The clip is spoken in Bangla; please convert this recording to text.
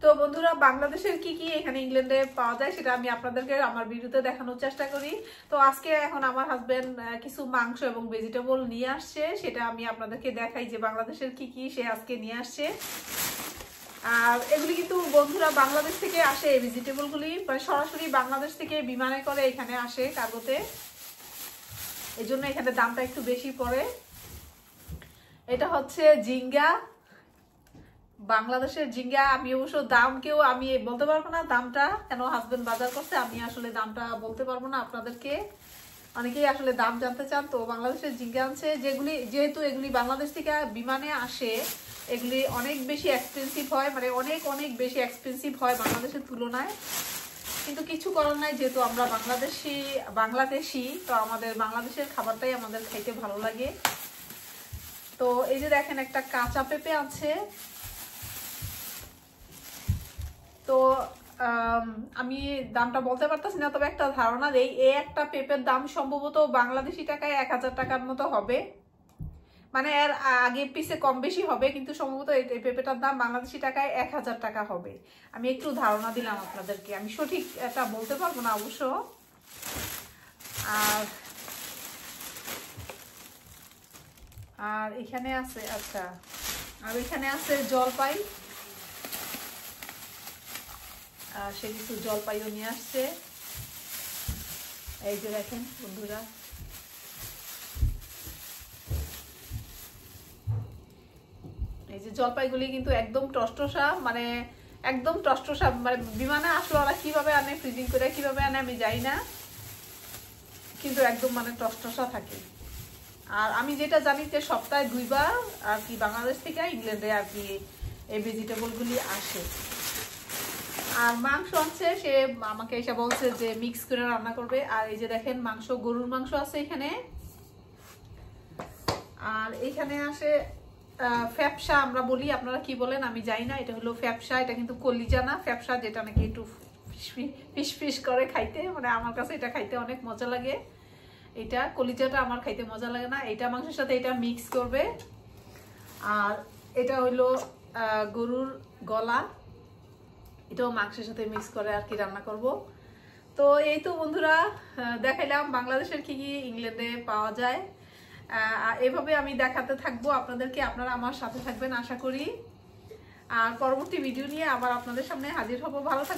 তো বন্ধুরা, বাংলাদেশের কি কি এখানে ইংল্যান্ডে পাওয়া যায় সেটা আমি আপনাদেরকে আমার ভিডিওতে দেখানোর চেষ্টা করি। তো আজকে এখন আমার হাজবেন্ড কিছু মাংস এবং ভেজিটেবল নিয়ে আসছে, সেটা আমি আপনাদেরকে দেখাই যে বাংলাদেশের কি কি সে আজকে নিয়ে আসছে। আর এগুলি কিন্তু বন্ধুরা বাংলাদেশ থেকে আসে, এই ভেজিটেবলগুলি মানে সরাসরি বাংলাদেশ থেকে বিমানে করে এখানে আসে কার্গোতে, এই জন্য এখানে দামটা একটু বেশি পড়ে। এটা হচ্ছে ঝিঙ্গা, বাংলাদেশের ঝিঙ্গা। আমি অবশ্য দামকেও আমি বলতে পারবো না, দামটা কেন হাজবেন্ড বাজার করছে আমি আসলে দামটা বলতে পারবো না আপনাদেরকে। অনেকেই আসলে দাম জানতে চান, তো বাংলাদেশের ঝিঙ্গা আনছে, যেহেতু এগুলি বাংলাদেশ থেকে বিমানে আসে, এগুলি অনেক বেশি এক্সপেন্সিভ হয়, মানে অনেক অনেক বেশি এক্সপেন্সিভ হয় বাংলাদেশের তুলনায়। কিন্তু কিছু করার নাই, যেহেতু আমরা বাংলাদেশি, তো আমাদের বাংলাদেশের খাবারটাই আমাদের খাইতে ভালো লাগে। তো এই যে দেখেন একটা কাঁচা পেঁপে আছে। তো আমি দামটা বলতে পারতেছি না, তবে একটা ধারণা দেই, এই একটা পেঁপের দাম সম্ভবত বাংলাদেশি টাকায় 1000 টাকার মতো হবে, মানে এর আগে পিছে কম বেশি হবে, কিন্তু সম্ভবত এই পেঁপেটার দাম বাংলাদেশি টাকায় 1000 টাকা হবে। আমি একটু ধারণা দিলাম আপনাদেরকে, আমি সঠিক এটা বলতে পারবো না অবশ্য। আর এখানে আছে, আচ্ছা, আর এখানে আছে জলপাই, সে কিছু জলপাইও নিয়ে আসছে। এই যে দেখেন বন্ধুরা, এই যে জলপাইগুলি কিন্তু একদম টসটসা, মানে একদম টসটসা, মানে বিমানে আসলো ওরা কিভাবে আনে, ফ্রিজিং করে কিভাবে আনে আমি জানি না, কিন্তু একদম মানে টসটসা থাকে। আর আমি যেটা জানি যে সপ্তাহে 2 বার আর কি বাংলাদেশ থেকে ইংল্যান্ডে আর কি এই ভেজিটেবলগুলি আসে। আর মাংস আছে, সে আমাকে এসে বলছে যে মিক্স করে রান্না করবে। আর এই যে দেখেন মাংস, গরুর মাংস আছে এখানে। আর এখানে আসে ফ্যাপসা আমরা বলি, আপনারা কি বলেন আমি জানি না, এটা হলো ফ্যাপসা। এটা কিন্তু কলিজা না, ফ্যাপসা যেটা নাকি একটু ফিস ফিস করে খাইতে, মানে আমার কাছে এটা খাইতে অনেক মজা লাগে। এটা কলিজাটা আমার খাইতে মজা লাগে না, এটা মাংসের সাথে এটা মিক্স করবে। আর এটা হইলো গরুর গলা, এটাও মাংসের সাথে মিক্স করে আর কি রান্না করব। তো এই তো বন্ধুরা, দেখাইলাম বাংলাদেশের কি কি ইংল্যান্ডে পাওয়া যায়। এভাবে আমি দেখাতে থাকবো আপনাদেরকে, আপনারা আমার সাথে থাকবেন আশা করি। আর পরবর্তী ভিডিও নিয়ে আবার আপনাদের সামনে হাজির হব। ভালো থাকবেন।